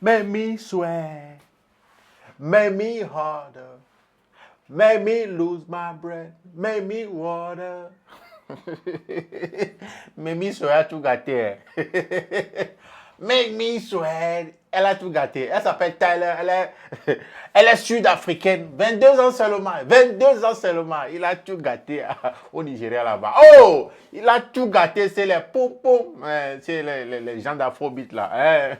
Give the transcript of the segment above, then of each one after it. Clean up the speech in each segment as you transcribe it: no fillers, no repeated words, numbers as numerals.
Make me sweat, make me harder, make me lose my breath, make me water. Make me sweat tout gâté. Make me sweat. Elle a tout gâté. Elle s'appelle Tyler. Elle est sud-africaine. 22 ans seulement. 22 ans seulement. Il a tout gâté au Nigeria là-bas. Oh! Il a tout gâté. C'est les poum-poum. C'est les gens d'Afrobeat là.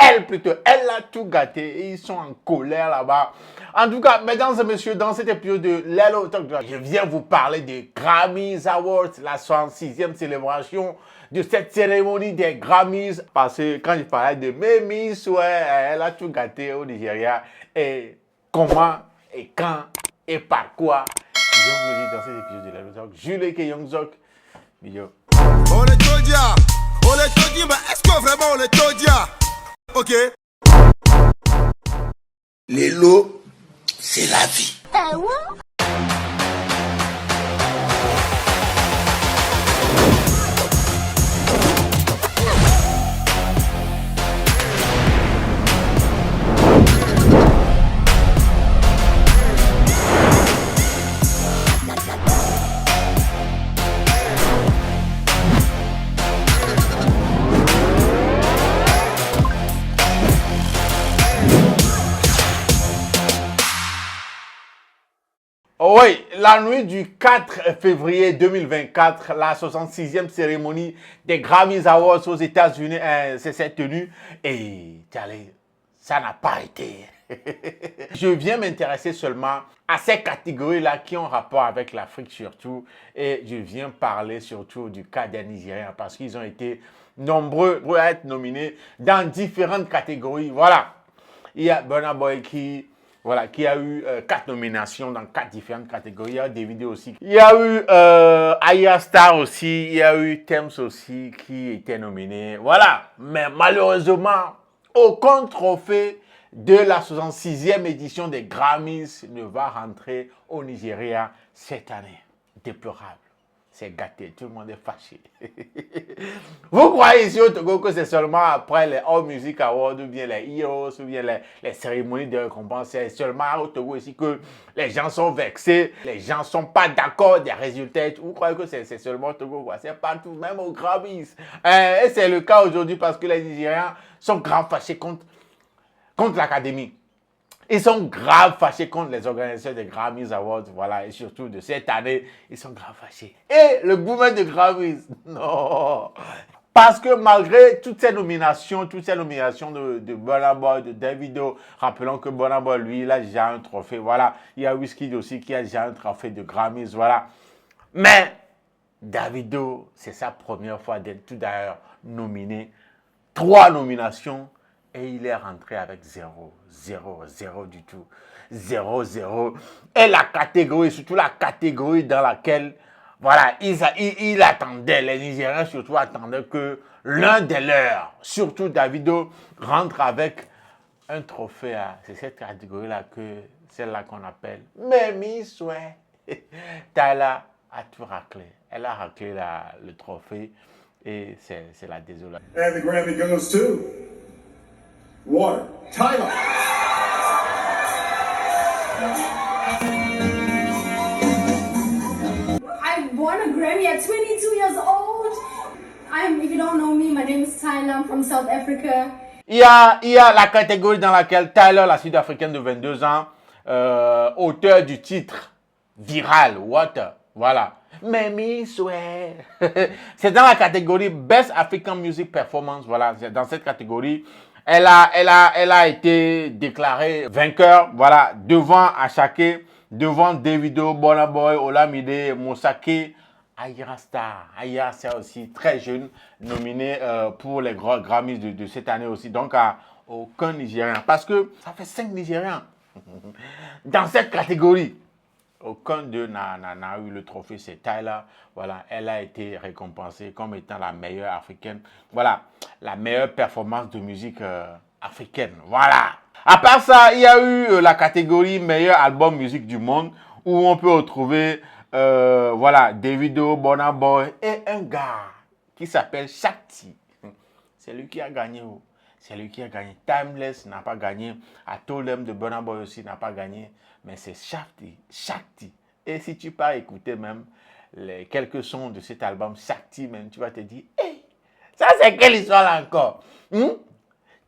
Elle plutôt, elle a tout gâté et ils sont en colère là-bas. En tout cas, mesdames et messieurs, dans cet épisode de Lelo Talk, je viens vous parler des Grammys Awards, la 66e célébration de cette cérémonie des Grammys. Parce que quand je parlais de Mimi Soué, elle a tout gâté au Nigeria. Et comment, et quand, et par quoi, je vais vous le dire dans cet épisode de Lelo Talk. Jules Youngzok, vidéo. On est Todia, mais est-ce que vraiment on est Todia? Ok. Les lots, c'est la vie. Oui, la nuit du 4 février 2024, la 66e cérémonie des Grammys Awards aux États-Unis s'est tenue et ça n'a pas été. Je viens m'intéresser seulement à ces catégories-là qui ont rapport avec l'Afrique surtout et je viens parler surtout du cas des Nigériens parce qu'ils ont été nombreux à être nominés dans différentes catégories. Voilà, il y a Burna Boy qui a eu 4 nominations dans 4 différentes catégories. Il y a des vidéos aussi. Il y a eu Aya Star aussi. Il y a eu Thames aussi qui était nominé. Voilà. Mais malheureusement, aucun trophée de la 66e édition des Grammys ne va rentrer au Nigeria cette année. Déplorable. C'est gâté, tout le monde est fâché. Vous croyez ici au Togo que c'est seulement après les All Music Awards ou bien les Heroes ou bien les cérémonies de récompense, c'est seulement au Togo ici que les gens sont vexés, les gens ne sont pas d'accord des résultats. Vous croyez que c'est seulement au Togo, quoi? C'est partout, même aux Grammys. Et c'est le cas aujourd'hui parce que les Nigériens sont grave fâchés contre l'académie. Ils sont grave fâchés contre les organisateurs des Grammys Awards, voilà, et surtout de cette année, ils sont grave fâchés. Et le boomer de Grammys, non. Parce que malgré toutes ces nominations de Burna Boy, de Davido, rappelons que Burna Boy, lui, il a déjà un trophée, voilà. Il y a Wizkid aussi qui a déjà un trophée de Grammys, voilà. Mais Davido, c'est sa première fois d'être tout d'ailleurs nominé. 3 nominations. Et il est rentré avec 0 du tout. 0. Et la catégorie, surtout la catégorie dans laquelle, voilà, il attendait, les Nigériens surtout attendaient que l'un des leurs, surtout Davido, rentre avec un trophée. C'est cette catégorie-là celle-là qu'on appelle Mimi Soué. Tyler a tout raclé. Elle a raclé le trophée et c'est la désolation. And the Grammy goes to Water. Tyler. I won a Grammy at 22 years old. If you don't know me, my name is Tyler. I'm from South Africa. Il y a la catégorie dans laquelle Tyler, la Sud-Africaine de 22 ans, auteur du titre viral, Water, voilà. Mimi Soué. C'est dans la catégorie Best African Music Performance, voilà. Dans cette catégorie, elle a été déclarée vainqueur, voilà, devant Ashake, devant Davido, Burna Boy, Olamide, Mosake, Aya Star. Aya Star aussi, très jeune, nominé pour les grands Grammys de cette année aussi. Donc, à aucun Nigérien. Parce que ça fait 5 Nigériens dans cette catégorie. Aucun d'eux n'a eu le trophée, c'est Tyler. Voilà, elle a été récompensée comme étant la meilleure africaine. Voilà, la meilleure performance de musique africaine. Voilà. À part ça, il y a eu la catégorie meilleur album musique du monde où on peut retrouver, voilà, Davido, Burna Boy et un gars qui s'appelle Shakti. C'est lui qui a gagné. c'est lui qui a gagné. Timeless n'a pas gagné. Atolem de Burna Boy aussi n'a pas gagné. Mais c'est Shakti. Shakti. Et si tu pars écouter même les quelques sons de cet album, Shakti, même, tu vas te dire, hey, ça c'est quelle histoire là encore?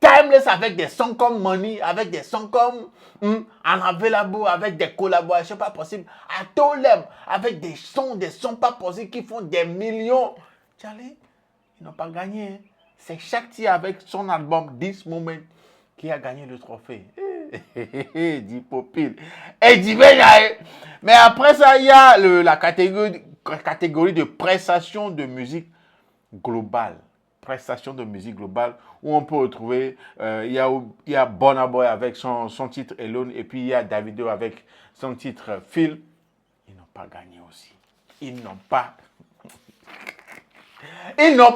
Timeless avec des sons comme Money, avec des sons comme Unavailable, avec des collaborations pas possibles. Atolem avec des sons pas possibles qui font des millions. Charlie, ils n'ont pas gagné. Hein. C'est Shakti avec son album This Moment qui a gagné le trophée. Dit Popil. Et dit mais après ça, il y a la catégorie de prestation de musique globale. Prestation de musique globale où on peut retrouver, il y a Burna Boy avec son titre Alone et puis il y a Davido avec son titre Feel. Ils n'ont pas gagné aussi. Ils n'ont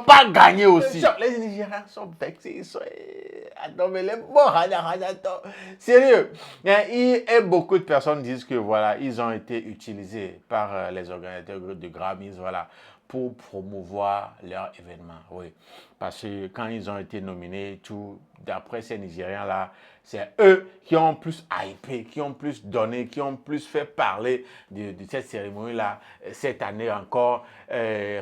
pas gagné aussi. Les Nigériens sont vexés. Ils sont... Attends, mais les attends. Sérieux. Et beaucoup de personnes disent que voilà, ils ont été utilisés par les organisateurs de Grammys, voilà, pour promouvoir leur événement. Oui. Parce que quand ils ont été nominés, tout, d'après ces Nigériens-là, c'est eux qui ont plus hypé, qui ont plus donné, qui ont plus fait parler de cette cérémonie-là cette année encore,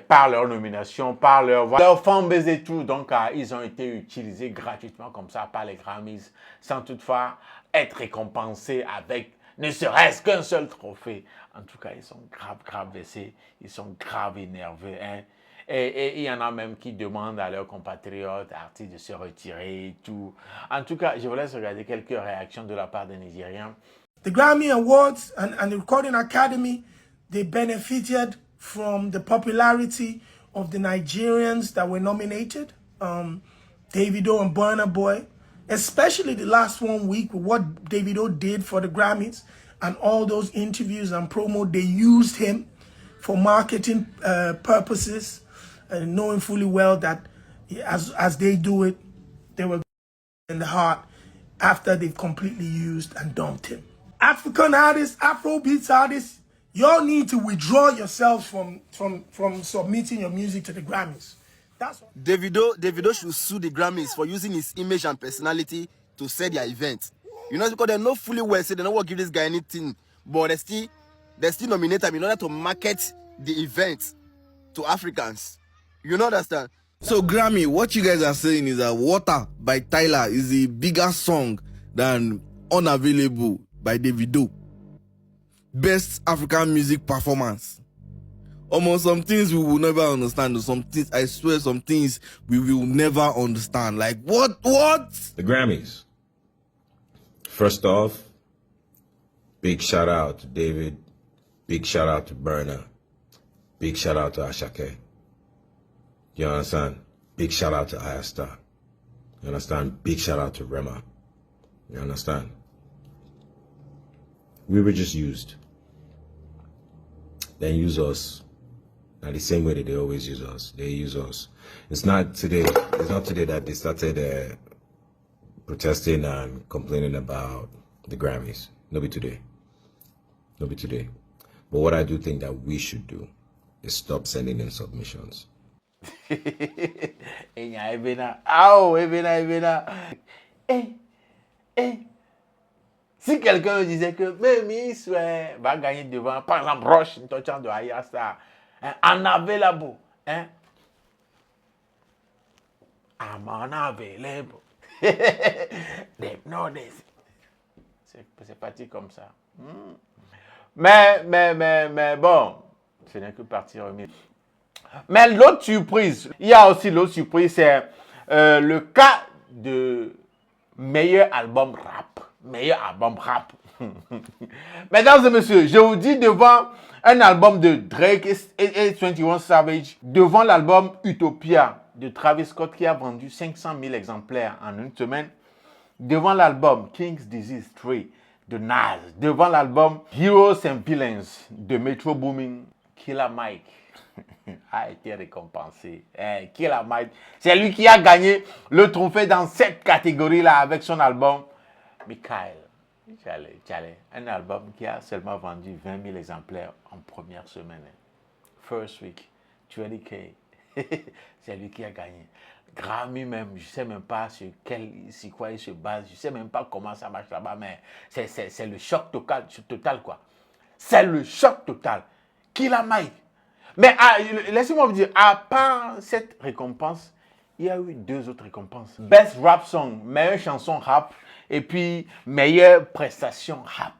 par leur nomination, par leur fanbase et tout. Donc, ils ont été utilisés gratuitement comme ça par les Grammys, sans toutefois être récompensés avec ne serait-ce qu'un seul trophée. En tout cas, ils sont grave vexés, ils sont grave énervés. Hein. Et il y en a même qui demandent à leurs compatriotes, artistes, de se retirer et tout. En tout cas, je vous laisse regarder quelques réactions de la part des Nigériens. The Grammy Awards and the Recording Academy, they benefited from the popularity of the Nigerians that were nominated, Davido and Burna Boy, especially the last 1 week with what Davido did for the Grammys and all those interviews and promo. They used him for marketing purposes, knowing fully well that as they do it, they were in the heart after they've completely used and dumped him. African artists, Afrobeats artists, y'all need to withdraw yourselves from submitting your music to the Grammys. That's what Davido should sue the Grammys for using his image and personality to sell their event. You know, because they know fully well, say they don't want to give this guy anything, but they still nominate him in order to market the event to Africans. You know, understand? So Grammy, what you guys are saying is that Water by Tyler is a bigger song than Unavailable by Davido. Best African music performance. Almost some things we will never understand. Some things, I swear, some things we will never understand. Like what? The Grammys. First off, big shout out to David. Big shout out to Burna. Big shout out to Ashake. You understand? Big shout out to Ayastar. You understand? Big shout out to Rema. You understand? We were just used. They use us. Now the same way that they always use us. They use us. It's not today that they started protesting and complaining about the Grammys. No be today. No be today. But what I do think that we should do is stop sending in submissions. Si quelqu'un disait que même Miss va gagner devant, par exemple, Roche, une touchant de Ayasa, Unavailable, hein? I'm unavailable. No, c'est parti comme ça. Mais bon, ce n'est que partie remise. Mais l'autre surprise, il y a aussi l'autre surprise, c'est le cas de meilleur album rap. Meilleur album rap. Mesdames et messieurs, je vous dis devant un album de Drake et 21 Savage, devant l'album Utopia de Travis Scott qui a vendu 500 000 exemplaires en une semaine, devant l'album King's Disease 3 de Nas, devant l'album Heroes and Villains de Metro Boomin, Killer Mike a été récompensé. Killer Mike, c'est lui qui a gagné le trophée dans cette catégorie-là avec son album Michael. Un album qui a seulement vendu 20 000 exemplaires en première semaine. First week, 20K. C'est lui qui a gagné. Grammy même, je ne sais même pas sur quoi ils se basent, je ne sais même pas comment ça marche là-bas, mais c'est le choc total quoi. C'est le choc total. Killer Mike. Mais laissez-moi vous dire, à part cette récompense, il y a eu 2 autres récompenses. Best Rap Song, meilleure chanson rap, et puis meilleure prestation rap.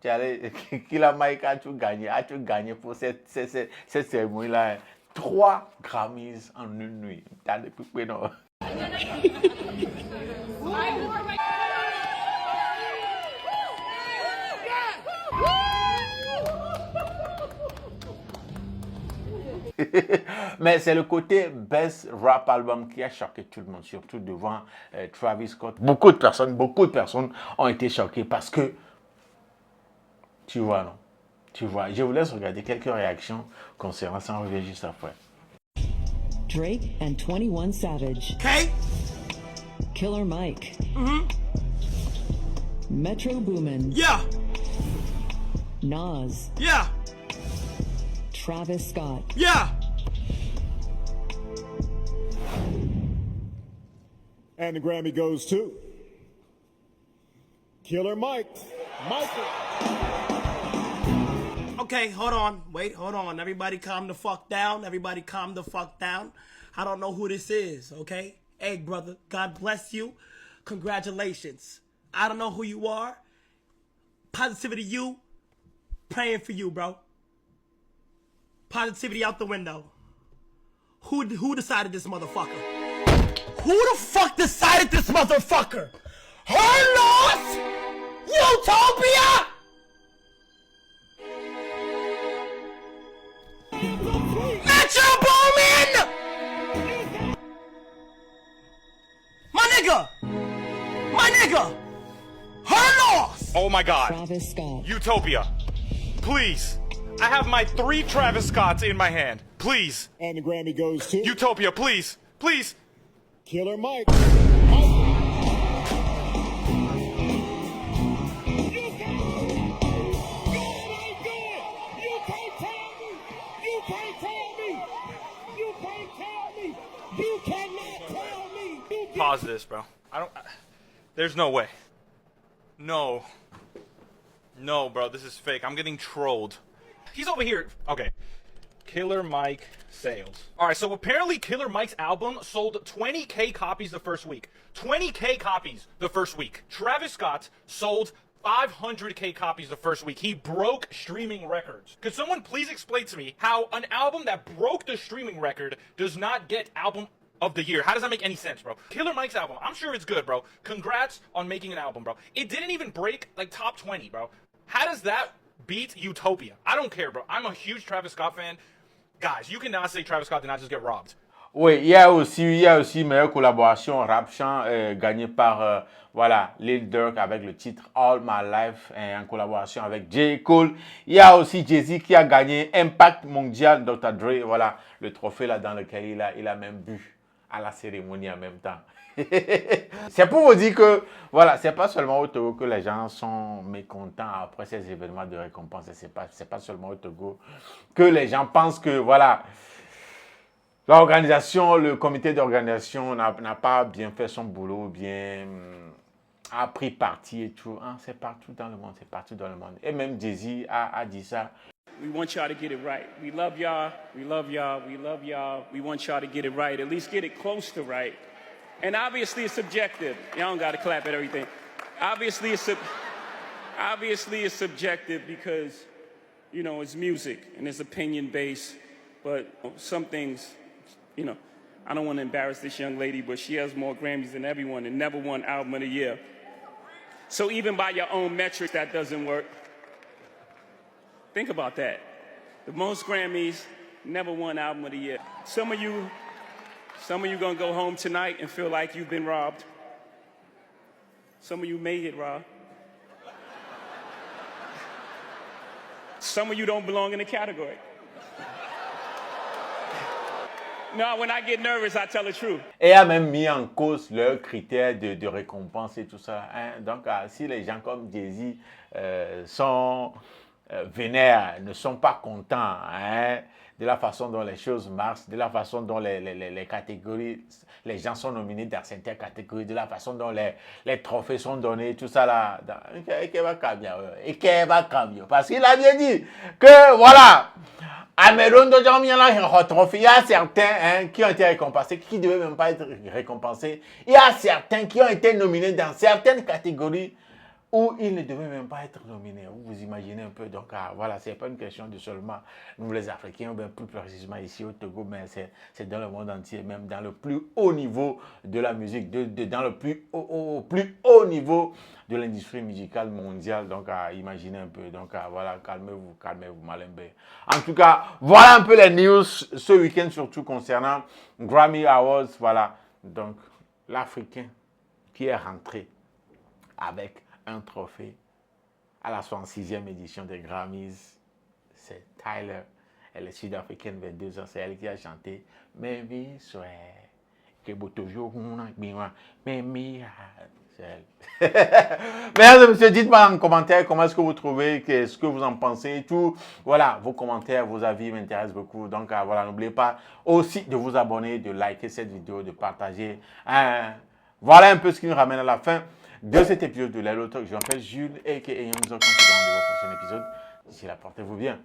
Killer Mike a tout gagné pour cette cérémonie-là. 3 Grammys en une nuit. T'as des pupilles, non? Mais c'est le côté Best Rap Album qui a choqué tout le monde, surtout devant Travis Scott. Beaucoup de personnes ont été choquées parce que, tu vois, non? Tu vois, je vous laisse regarder quelques réactions concernant ça, on revient juste après. Drake and 21 Savage. Okay? Killer Mike. Metro Boomin. Yeah. Nas. Yeah. Travis Scott. Yeah. And the Grammy goes to Killer Mike. Michael. Okay, hold on. Wait, hold on. Everybody calm the fuck down. Everybody calm the fuck down. I don't know who this is, okay? Hey, brother, God bless you. Congratulations. I don't know who you are. Positivity you. Praying for you, bro. Positivity out the window. Who decided this motherfucker? Who the fuck decided this motherfucker? Her loss? Utopia? Metro Boomin! My nigga! My nigga! Her loss! Oh my God. Travis Scott. Utopia. Please. I have my 3 Travis Scotts in my hand. Please. And the Grammy goes to Utopia, please. Please. Killer Mike. Pause this, bro. There's no way. No. No, bro, this is fake. I'm getting trolled. He's over here. Okay. Killer Mike sales. All right, so apparently Killer Mike's album sold 20K copies the first week. 20K copies the first week. Travis Scott sold 500K copies the first week. He broke streaming records. Could someone please explain to me how an album that broke the streaming record does not get album of the year? How does that make any sense, bro? Killer Mike's album, I'm sure it's good, bro. Congrats on making an album, bro. It didn't even break, like, top 20, bro. How does that beat Utopia? I don't care, bro. I'm a huge Travis Scott fan. Guys, you cannot say Travis Scott did not just get robbed. Oui, il y a aussi meilleure collaboration rap-chant gagnée par voilà, Lil Durk avec le titre All My Life en collaboration avec J. Cole. Il y a aussi Jay-Z qui a gagné Impact Mondial, Dr. Dre, voilà, le trophée là dans lequel il a même bu à la cérémonie en même temps. C'est pour vous dire que, voilà, c'est pas seulement au Togo que les gens sont mécontents après ces événements de récompense. C'est pas seulement au Togo que les gens pensent que, voilà, l'organisation, le comité d'organisation n'a pas bien fait son boulot, bien a pris parti et tout. Hein, c'est partout dans le monde, c'est partout dans le monde. Et même Jay-Z a dit ça. We want y'all to get it right. We love y'all, we love y'all, we love y'all. We want y'all to get it right, at least get it close to right. And obviously it's subjective. Y'all don't got to clap at everything. Obviously it's subjective because, you know, it's music and it's opinion based. But some things, you know, I don't want to embarrass this young lady, but she has more Grammys than everyone and never won Album of the Year. So even by your own metrics, that doesn't work. Think about that. The most Grammys, never won Album of the Year. Some of you gonna go home tonight and feel like you've been robbed. Some of you may get robbed. Some of you don't belong in the category. No, when I get nervous, I tell the truth. Et a même mis en cause leurs critères de récompense et tout ça. Hein? Donc, si les gens comme Jay-Z sont vénères, ne sont pas contents, hein, de la façon dont les choses marchent, de la façon dont les catégories, les gens sont nominés dans certaines catégories, de la façon dont les trophées sont donnés, tout ça là. Et qu'il va cambier. Parce qu'il a bien dit que voilà, Améron de trophée, il y a certains qui ont été récompensés, qui ne devaient même pas être récompensés. Il y a certains qui ont été nominés dans certaines catégories où ils ne devaient même pas être nominés. Vous imaginez un peu. Donc voilà, ce n'est pas une question de seulement nous les Africains, ou bien plus précisément ici au Togo, mais c'est dans le monde entier, même dans le plus haut niveau de la musique, dans le plus haut niveau de l'industrie musicale mondiale. Donc imaginez un peu. Donc voilà, calmez-vous, Malembe. En tout cas, voilà un peu les news ce week-end, surtout concernant Grammy Awards. Voilà, donc l'Africain qui est rentré avec un trophée à la 66e édition des Grammys, c'est Tyler. Elle est sud-africaine, 22 ans, c'est elle qui a chanté « Maybe Swear ». C'est elle. Mesdames et messieurs, dites-moi en commentaire comment est-ce que vous trouvez, qu'est-ce que vous en pensez et tout. Voilà, vos commentaires, vos avis m'intéressent beaucoup. Donc voilà, n'oubliez pas aussi de vous abonner, de liker cette vidéo, de partager. Voilà un peu ce qui nous ramène à la fin de cet épisode de Lelo Talk. Je m'appelle Jules et on se retrouve dans le prochain épisode. D'ici là, portez-vous bien.